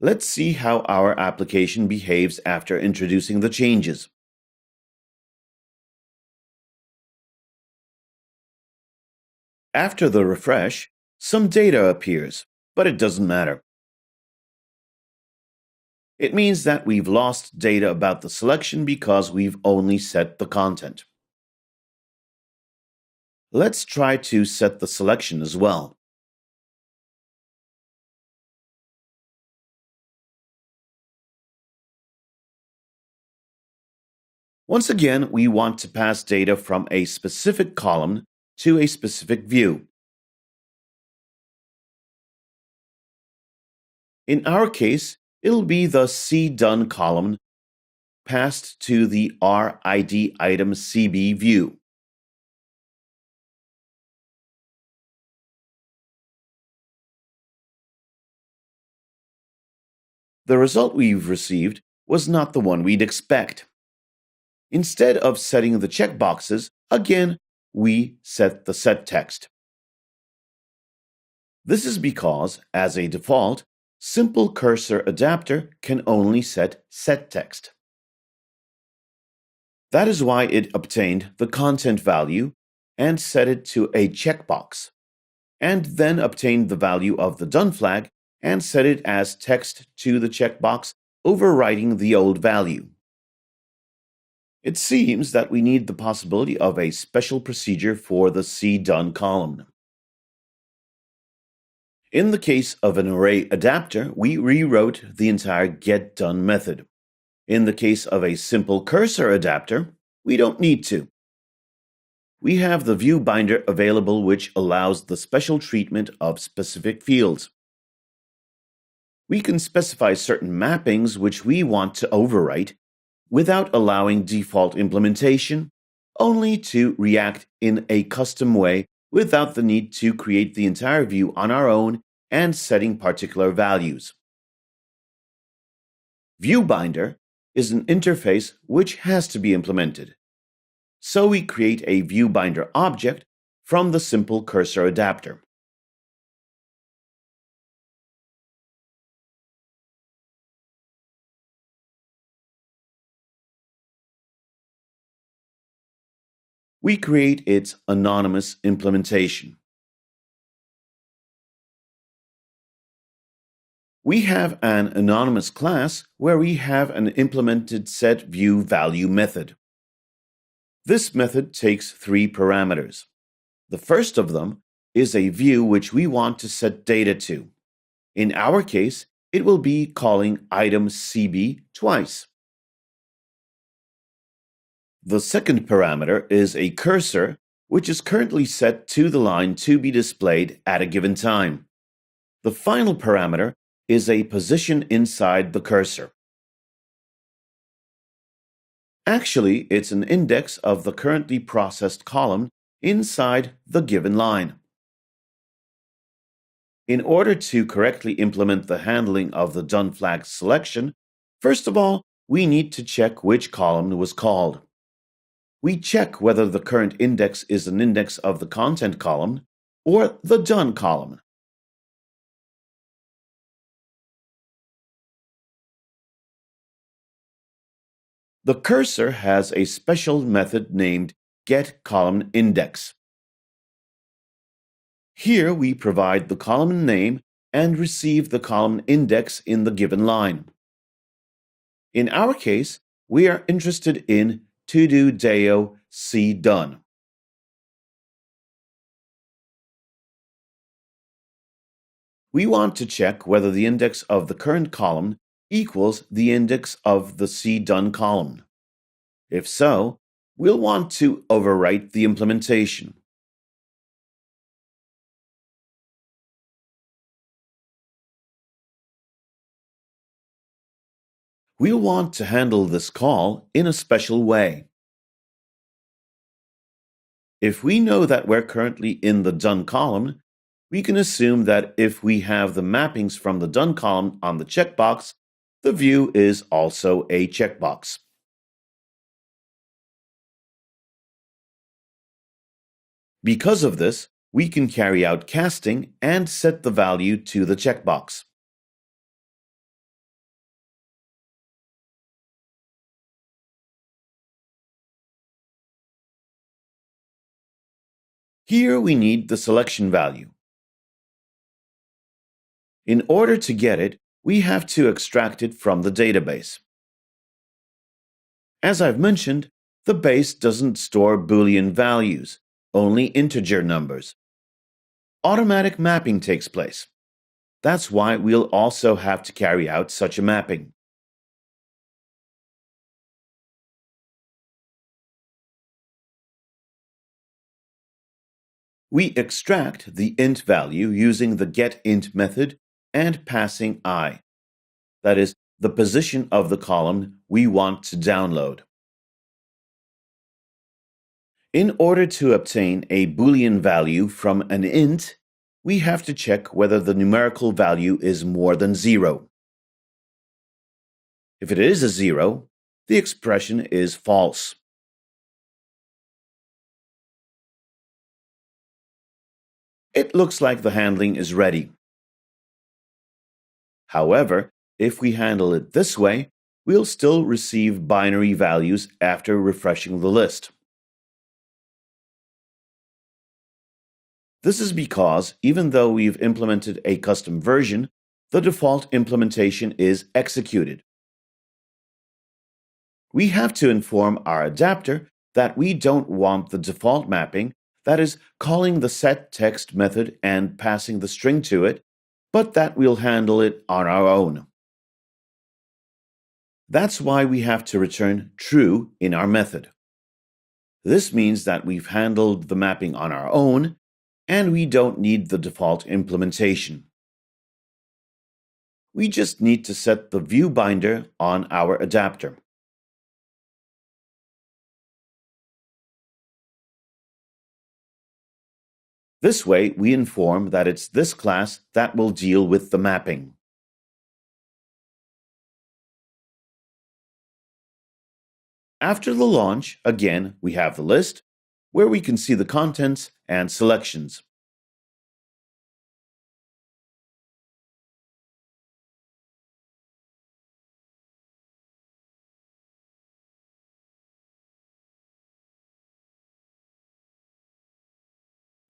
Let's see how our application behaves after introducing the changes. After the refresh, some data appears, but it doesn't matter. It means that we've lost data about the selection because we've only set the content. Let's try to set the selection as well. Once again, we want to pass data from a specific column to a specific view. In our case, it'll be the CDone column passed to the RID item CB view. The result we've received was not the one we'd expect. Instead of setting the checkboxes, again, we set the set text. This is because, as a default, Simple Cursor Adapter can only set text. That is why it obtained the content value and set it to a checkbox, and then obtained the value of the done flag and set it as text to the checkbox, overwriting the old value. It seems that we need the possibility of a special procedure for the CDone column. In the case of an array adapter, we rewrote the entire getDone method. In the case of a simple cursor adapter, we don't need to. We have the view binder available, which allows the special treatment of specific fields. We can specify certain mappings which we want to overwrite without allowing default implementation, only to react in a custom way without the need to create the entire view on our own and setting particular values. ViewBinder is an interface which has to be implemented. So we create a ViewBinder object from the simple cursor adapter. We create its anonymous implementation. We have an anonymous class where we have an implemented setViewValue method. This method takes 3 parameters. The first of them is a view which we want to set data to. In our case, it will be calling item CB twice. The second parameter is a cursor, which is currently set to the line to be displayed at a given time. The final parameter is a position inside the cursor. Actually, it's an index of the currently processed column inside the given line. In order to correctly implement the handling of the done flag selection, first of all, we need to check which column was called. We check whether the current index is an index of the content column or the done column. The cursor has a special method named getColumnIndex. Here we provide the column name and receive the column index in the given line. In our case, we are interested in ToDoDeo CDone. We want to check whether the index of the current column equals the index of the CDone column. If so, we'll want to overwrite the implementation. We'll want to handle this call in a special way. If we know that we're currently in the done column, we can assume that if we have the mappings from the done column on the checkbox, the view is also a checkbox. Because of this, we can carry out casting and set the value to the checkbox. Here we need the selection value. In order to get it, we have to extract it from the database. As I've mentioned, the base doesn't store Boolean values, only integer numbers. Automatic mapping takes place. That's why we'll also have to carry out such a mapping. We extract the int value using the getInt method and passing I. That is, the position of the column we want to download. In order to obtain a Boolean value from an int, we have to check whether the numerical value is more than 0. If it is a 0, the expression is false. It looks like the handling is ready. However, if we handle it this way, we'll still receive binary values after refreshing the list. This is because, even though we've implemented a custom version, the default implementation is executed. We have to inform our adapter that we don't want the default mapping, that is, calling the setText method and passing the string to it, but that we'll handle it on our own. That's why we have to return true in our method. This means that we've handled the mapping on our own, and we don't need the default implementation. We just need to set the view binder on our adapter. This way, we inform that it's this class that will deal with the mapping. After the launch, again, we have the list, where we can see the contents and selections.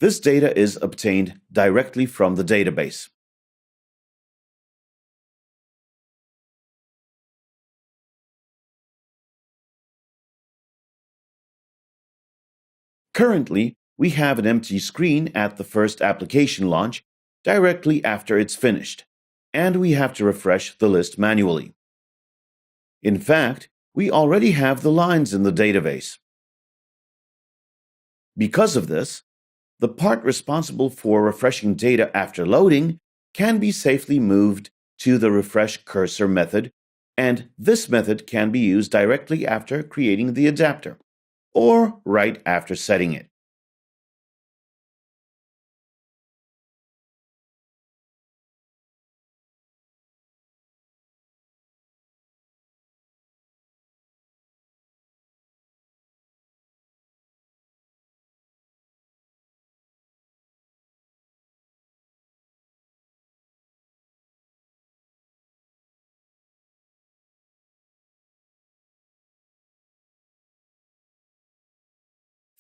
This data is obtained directly from the database. Currently, we have an empty screen at the first application launch directly after it's finished, and we have to refresh the list manually. In fact, we already have the lines in the database. Because of this, the part responsible for refreshing data after loading can be safely moved to the refresh cursor method, and this method can be used directly after creating the adapter, or right after setting it.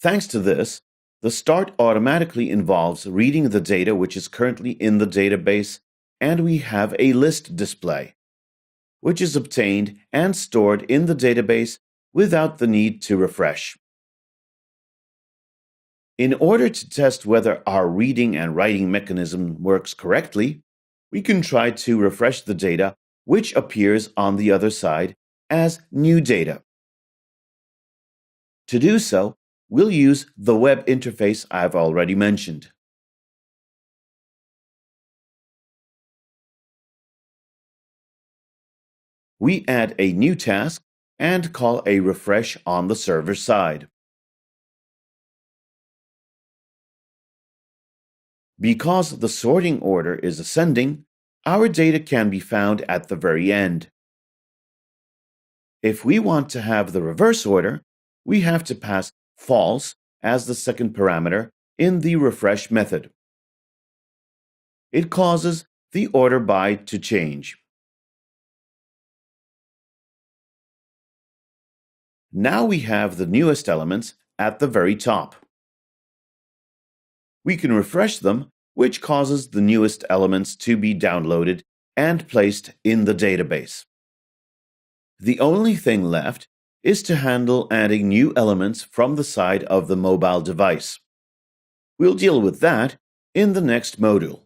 Thanks to this, the start automatically involves reading the data which is currently in the database, and we have a list display, which is obtained and stored in the database without the need to refresh. In order to test whether our reading and writing mechanism works correctly, we can try to refresh the data which appears on the other side as new data. To do so, we'll use the web interface I've already mentioned. We add a new task and call a refresh on the server side. Because the sorting order is ascending, our data can be found at the very end. If we want to have the reverse order, we have to pass false as the second parameter in the refresh method. It causes the order by to change. Now we have the newest elements at the very top. We can refresh them, which causes the newest elements to be downloaded and placed in the database. The only thing left is to handle adding new elements from the side of the mobile device. We'll deal with that in the next module.